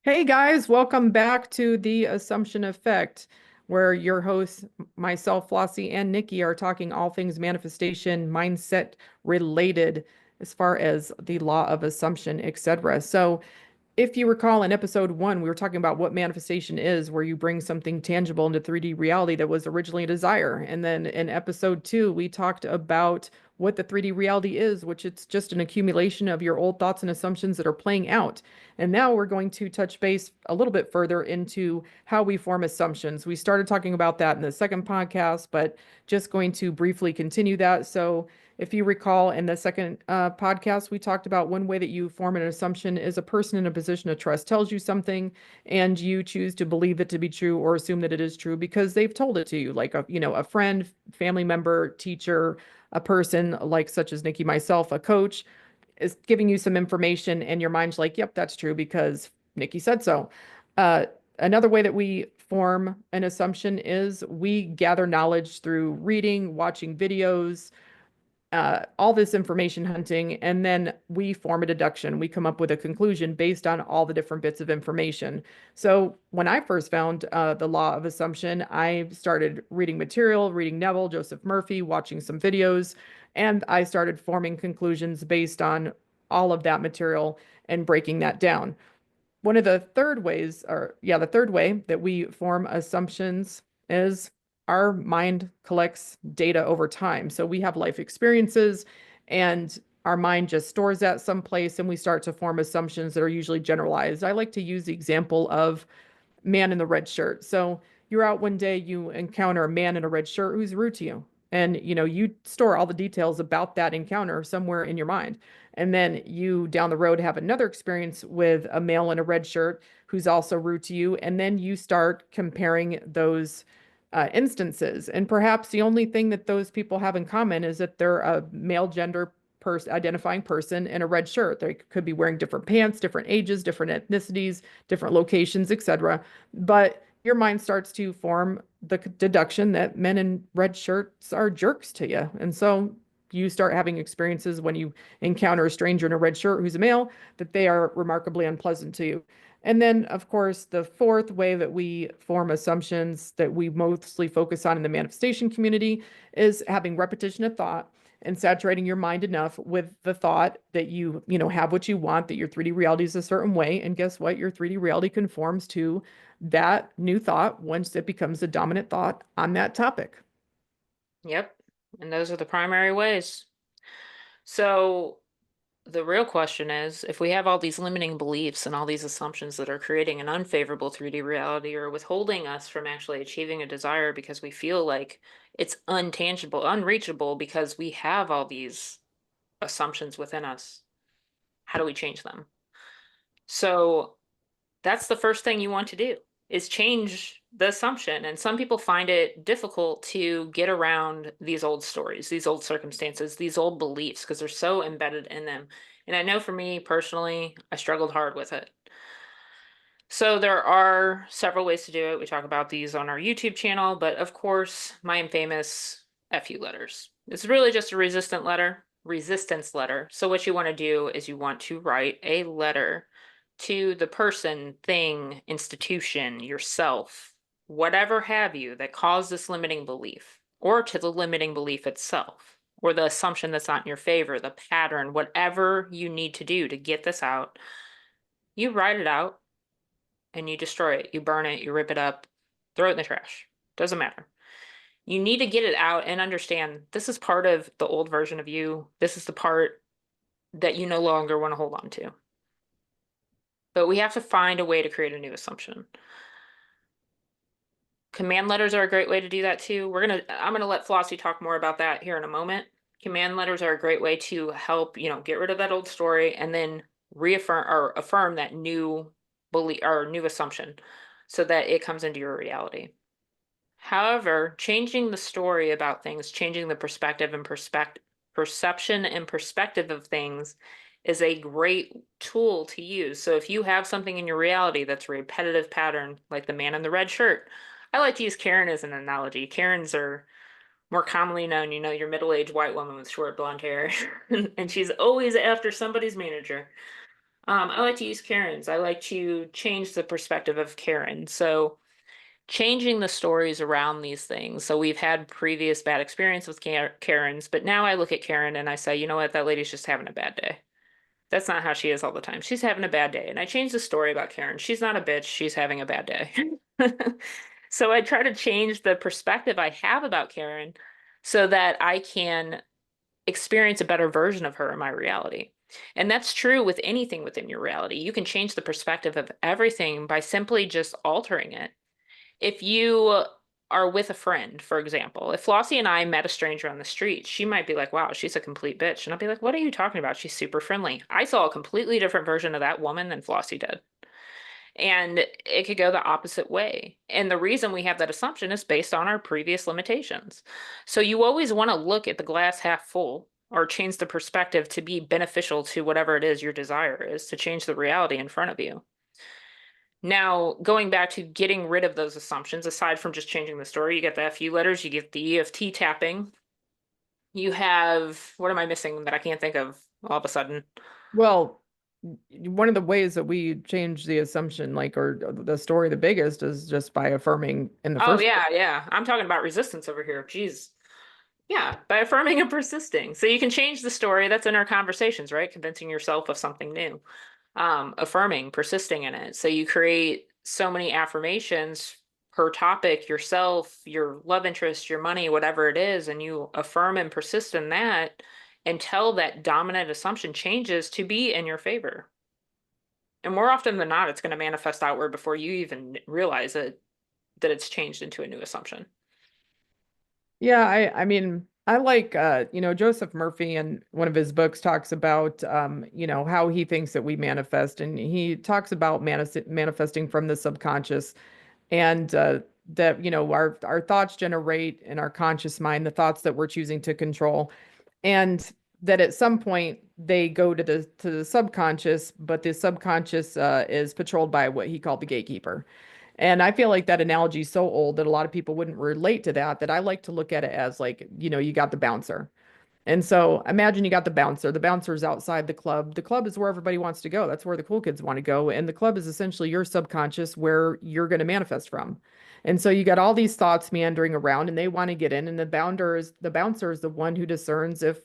Hey guys, welcome back to the Assumption Effect, where your hosts, myself, Flossie, and Nikki, are talking all things manifestation, mindset related, as far as the law of assumption, etc. So, if you recall in episode one, we were talking about what manifestation is, where you bring something tangible into 3D reality that was originally a desire. And then in episode two, we talked about what the 3D reality is, which it's just an accumulation of your old thoughts and assumptions that are playing out. And now we're going to touch base a little bit further into how we form assumptions. We started talking about that in the second podcast, but just going to briefly continue that. So, if you recall, in the second podcast, we talked about one way that you form an assumption is a person in a position of trust tells you something, and you choose to believe it to be true or assume that it is true because they've told it to you, like a friend, family member, teacher, a person like such as Nikki, myself, a coach is giving you some information, and your mind's like, "Yep, that's true because Nikki said so." Uh, Another way that we form an assumption is we gather knowledge through reading, watching videos, all this information hunting, and then we form a deduction. We come up with a conclusion based on all the different bits of information. So when I first found the law of assumption, I started reading material, reading Neville, Joseph Murphy, watching some videos, and I started forming conclusions based on all of that material and breaking that down. One of the third ways, or yeah, the third way that we form assumptions is our mind collects data over time. So we have life experiences, and our mind just stores that someplace, and we start to form assumptions that are usually generalized. I like to use the example of man in the red shirt. So you're out one day, you encounter a man in a red shirt who's rude to you. And you store all the details about that encounter somewhere in your mind. And then you down the road have another experience with a male in a red shirt who's also rude to you. And then you start comparing those instances. And perhaps the only thing that those people have in common is that they're a male gender identifying person in a red shirt. They could be wearing different pants, different ages, different ethnicities, different locations, etc. But your mind starts to form the deduction that men in red shirts are jerks to you. And so you start having experiences when you encounter a stranger in a red shirt who's a male that they are remarkably unpleasant to you. And then, of course, the fourth way that we form assumptions that we mostly focus on in the manifestation community is having repetition of thought and saturating your mind enough with the thought that you have what you want, that your 3D reality is a certain way. And guess what? Your 3D reality conforms to that new thought once it becomes a dominant thought on that topic. Yep. And those are the primary ways. So the real question is, if we have all these limiting beliefs and all these assumptions that are creating an unfavorable 3D reality or withholding us from actually achieving a desire because we feel like it's untangible, unreachable because we have all these assumptions within us, how do we change them? So that's the first thing you want to do is change the assumption. And some people find it difficult to get around these old stories, these old circumstances, these old beliefs, because they're so embedded in them. And I know for me personally, I struggled hard with it. So there are several ways to do it. We talk about these on our YouTube channel, but of course, my infamous FU letters. It's really just a resistance letter. So what you want to do is you want to write a letter to the person, thing, institution, yourself, whatever have you that caused this limiting belief, or to the limiting belief itself, or the assumption that's not in your favor, the pattern, whatever you need to do to get this out. You write it out and you destroy it. You burn it, you rip it up, throw it in the trash. Doesn't matter. You need to get it out and understand this is part of the old version of you. This is the part that you no longer want to hold on to. But we have to find a way to create a new assumption. Command letters are a great way to do that too. I'm gonna let Flossie talk more about that here in a moment. Command letters are a great way to help, get rid of that old story and then reaffirm or affirm that new belief or new assumption so that it comes into your reality. However, changing the story about things, changing the perspective and perception and perspective of things is a great tool to use. So if you have something in your reality that's a repetitive pattern, like the man in the red shirt, I like to use Karen as an analogy. Karens are more commonly known, your middle-aged white woman with short blonde hair, and she's always after somebody's manager. I like to use Karens. I like to change the perspective of Karen. So changing the stories around these things. So we've had previous bad experience with Karens, but now I look at Karen and I say, you know what, that lady's just having a bad day. That's not how she is all the time. She's having a bad day. And I changed the story about Karen. She's not a bitch. She's having a bad day. So I try to change the perspective I have about Karen so that I can experience a better version of her in my reality. And that's true with anything within your reality. You can change the perspective of everything by simply just altering it. If you are with a friend, for example, if Flossie and I met a stranger on the street, she might be like, wow, she's a complete bitch. And I'll be like, what are you talking about? She's super friendly. I saw a completely different version of that woman than Flossie did. And it could go the opposite way. And the reason we have that assumption is based on our previous limitations. So you always want to look at the glass half full or change the perspective to be beneficial to whatever it is your desire is, to change the reality in front of you. Now, going back to getting rid of those assumptions, aside from just changing the story, you get the FU letters, you get the EFT tapping. You have, what am I missing that I can't think of all of a sudden? Well, one of the ways that we change the assumption, like, or the story, the biggest is just by affirming in the Oh, first yeah, place. yeah. I'm talking about resistance over here. Jeez. Yeah, by affirming and persisting. So you can change the story. That's in our conversations, right? Convincing yourself of something new. Affirming, persisting in it. So you create so many affirmations per topic, yourself, your love interest, your money, whatever it is, and you affirm and persist in that until that dominant assumption changes to be in your favor. And more often than not, it's going to manifest outward before you even realize it, that it's changed into a new assumption. Yeah, I mean, I like Joseph Murphy, and one of his books talks about how he thinks that we manifest, and he talks about manifesting from the subconscious, and that our thoughts generate in our conscious mind the thoughts that we're choosing to control, and that at some point they go to the subconscious, but the subconscious is patrolled by what he called the gatekeeper. And I feel like that analogy is so old that a lot of people wouldn't relate to that, that I like to look at it as like, you got the bouncer. And so imagine you got the bouncer. The bouncer's outside the club. The club is where everybody wants to go. That's where the cool kids want to go. And the club is essentially your subconscious where you're going to manifest from. And so you got all these thoughts meandering around and they want to get in. And the bouncer is the one who discerns if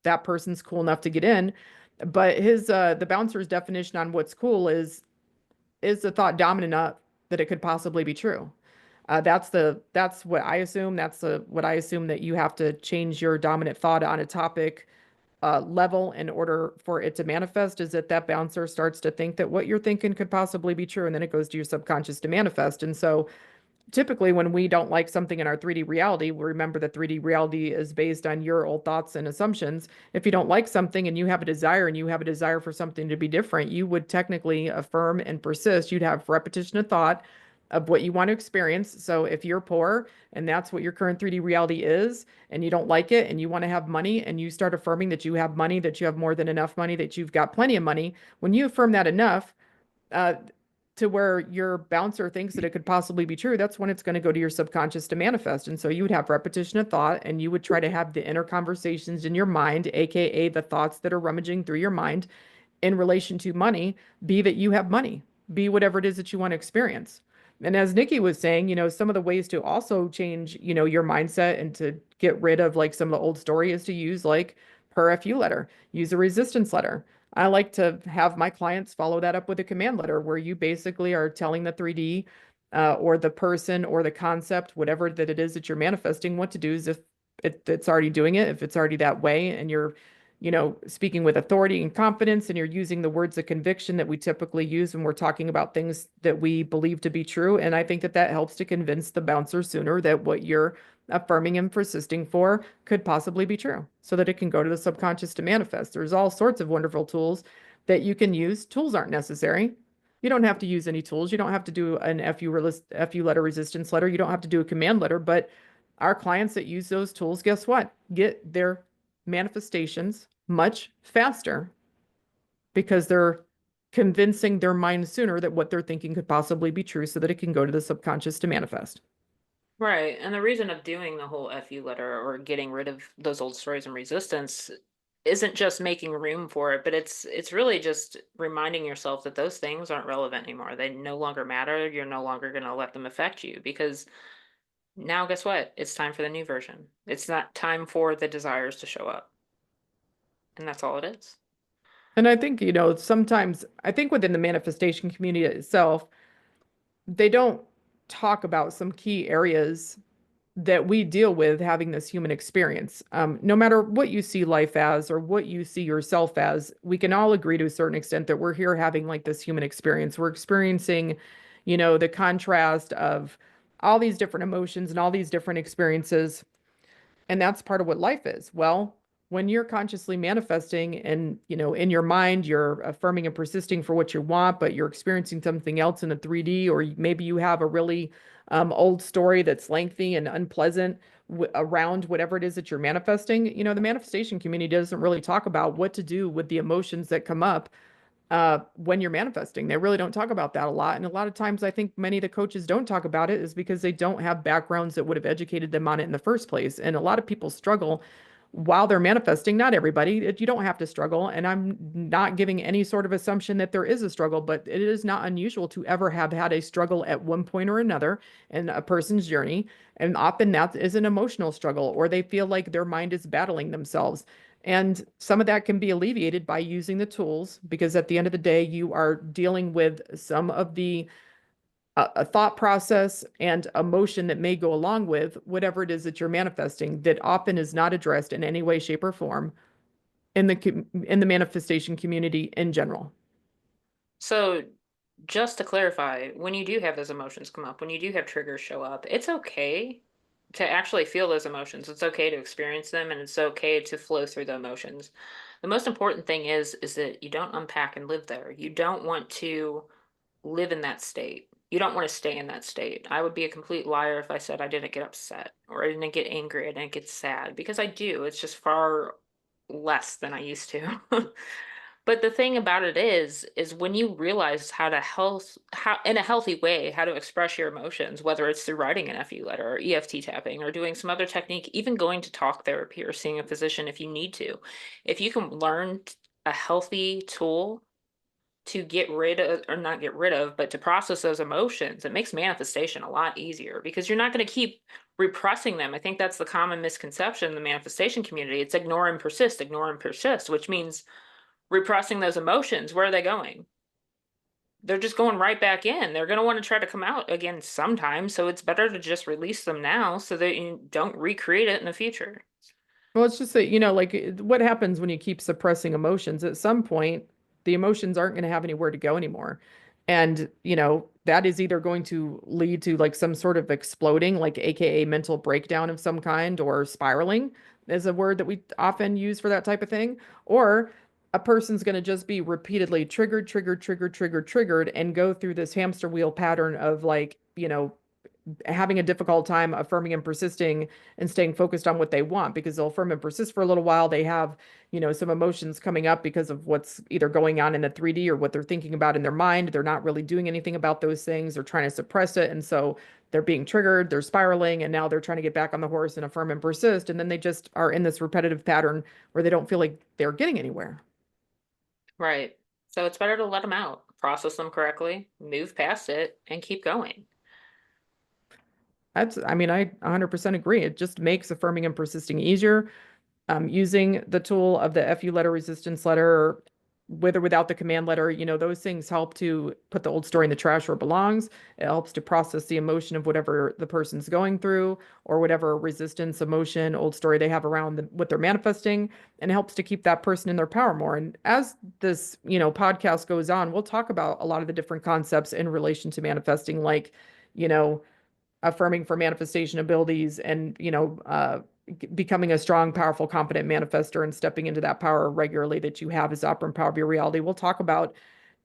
that person's cool enough to get in. But the bouncer's definition on what's cool is the thought dominant enough that it could possibly be true. That's what I assume. What I assume, that you have to change your dominant thought on a topic level in order for it to manifest, is that bouncer starts to think that what you're thinking could possibly be true, and then it goes to your subconscious to manifest. And so typically when we don't like something in our 3D reality, we remember that 3D reality is based on your old thoughts and assumptions. If you don't like something and you have a desire for something to be different, you would technically affirm and persist. You'd have repetition of thought of what you want to experience. So if you're poor and that's what your current 3D reality is, and you don't like it and you want to have money, and you start affirming that you have money, that you have more than enough money, that you've got plenty of money, when you affirm that enough, uh, to where your bouncer thinks that it could possibly be true, that's when it's going to go to your subconscious to manifest. And so you would have repetition of thought, and you would try to have the inner conversations in your mind, aka the thoughts that are rummaging through your mind in relation to money, be that you have money, be whatever it is that you want to experience. And as Nikki was saying, some of the ways to also change, your mindset and to get rid of like some of the old story is to use like per FU letter, use a resistance letter. I like to have my clients follow that up with a command letter where you basically are telling the 3D or the person or the concept, whatever that it is that you're manifesting, what to do. Is if it's already doing it, if it's already that way, and you're speaking with authority and confidence, and you're using the words of conviction that we typically use when we're talking about things that we believe to be true. And I think that helps to convince the bouncer sooner that what you're affirming and persisting for could possibly be true, so that it can go to the subconscious to manifest. There's all sorts of wonderful tools that you can use. Tools aren't necessary. You don't have to use any tools. You don't have to do an FU letter, resistance letter. You don't have to do a command letter. But our clients that use those tools, guess what? Get their manifestations much faster because they're convincing their mind sooner that what they're thinking could possibly be true, so that it can go to the subconscious to manifest. Right. And the reason of doing the whole FU letter or getting rid of those old stories and resistance isn't just making room for it, but it's really just reminding yourself that those things aren't relevant anymore. They no longer matter. You're no longer going to let them affect you because now guess what? It's time for the new version. It's not time for the desires to show up. And that's all it is. And I think, sometimes I think within the manifestation community itself, they don't talk about some key areas that we deal with having this human experience. No matter what you see life as or what you see yourself as, we can all agree to a certain extent that we're here having like this human experience. We're experiencing, the contrast of all these different emotions and all these different experiences. And that's part of what life is. Well, when you're consciously manifesting and, in your mind, you're affirming and persisting for what you want, but you're experiencing something else in a 3D, or maybe you have a really old story that's lengthy and unpleasant around whatever it is that you're manifesting. The manifestation community doesn't really talk about what to do with the emotions that come up when you're manifesting. They really don't talk about that a lot. And a lot of times, I think many of the coaches don't talk about it is because they don't have backgrounds that would have educated them on it in the first place. And a lot of people struggle while they're manifesting. Not everybody, you don't have to struggle. And I'm not giving any sort of assumption that there is a struggle, but it is not unusual to ever have had a struggle at one point or another in a person's journey. And often that is an emotional struggle, or they feel like their mind is battling themselves. And some of that can be alleviated by using the tools, because at the end of the day, you are dealing with some of the a thought process and emotion that may go along with whatever it is that you're manifesting that often is not addressed in any way, shape, or form in the manifestation community in general. So just to clarify, when you do have those emotions come up, when you do have triggers show up, it's okay to actually feel those emotions. It's okay to experience them and it's okay to flow through the emotions. The most important thing is that you don't unpack and live there. You don't want to live in that state. You don't want to stay in that state. I would be a complete liar if I said I didn't get upset or I didn't get angry, I didn't get sad, because I do. It's just far less than I used to. But the thing about it is when you realize how in a healthy way, how to express your emotions, whether it's through writing an FU letter or EFT tapping or doing some other technique, even going to talk therapy or seeing a physician if you need to, if you can learn a healthy tool to get rid of, or not get rid of, but to process those emotions, it makes manifestation a lot easier because you're not going to keep repressing them. I think that's the common misconception in the manifestation community. It's ignore and persist, which means repressing those emotions. Where are they going? They're just going right back in. They're going to want to try to come out again sometime. So it's better to just release them now so that you don't recreate it in the future. Well, it's just that, like what happens when you keep suppressing emotions? At some point, the emotions aren't going to have anywhere to go anymore. And, that is either going to lead to like some sort of exploding, like AKA mental breakdown of some kind, or spiraling is a word that we often use for that type of thing. Or a person's going to just be repeatedly triggered, triggered, triggered, triggered, triggered, and go through this hamster wheel pattern of like, having a difficult time affirming and persisting and staying focused on what they want, because they'll affirm and persist for a little while. They have, some emotions coming up because of what's either going on in the 3D or what they're thinking about in their mind. They're not really doing anything about those things. They're trying to suppress it. And so they're being triggered, they're spiraling, and now they're trying to get back on the horse and affirm and persist. And then they just are in this repetitive pattern where they don't feel like they're getting anywhere. Right. So it's better to let them out, process them correctly, move past it, and keep going. I mean, I 100% agree. It just makes affirming and persisting easier. Using the tool of the FU letter, resistance letter, with or without the command letter, those things help to put the old story in the trash where it belongs. It helps to process the emotion of whatever the person's going through, or whatever resistance, emotion, old story they have around what they're manifesting, and helps to keep that person in their power more. And as this, podcast goes on, we'll talk about a lot of the different concepts in relation to manifesting, like, you know, affirming for manifestation abilities, and becoming a strong, powerful, confident manifester and stepping into that power regularly that you have as operant power of your reality. We'll talk about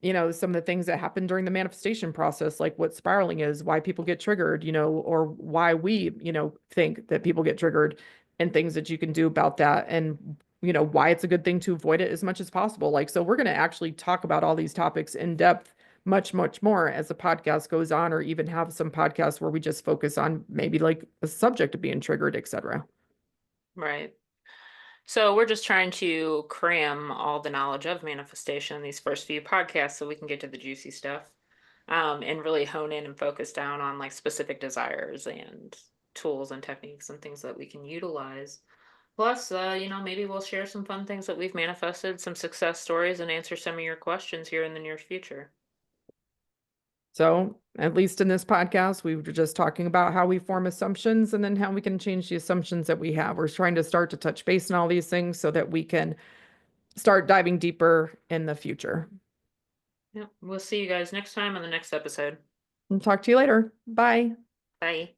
some of the things that happen during the manifestation process, like what spiraling is, why people get triggered, or why we think that people get triggered, and things that you can do about that, and why it's a good thing to avoid it as much as possible. Like, so we're going to actually talk about all these topics in depth much, much more as the podcast goes on, or even have some podcasts where we just focus on maybe like a subject of being triggered, etc. Right. So we're just trying to cram all the knowledge of manifestation in these first few podcasts so we can get to the juicy stuff, and really hone in and focus down on like specific desires and tools and techniques and things that we can utilize. Plus, maybe we'll share some fun things that we've manifested, some success stories, and answer some of your questions here in the near future. So, at least in this podcast, we were just talking about how we form assumptions and then how we can change the assumptions that we have. We're trying to start to touch base on all these things so that we can start diving deeper in the future. Yep. We'll see you guys next time on the next episode. And talk to you later. Bye. Bye.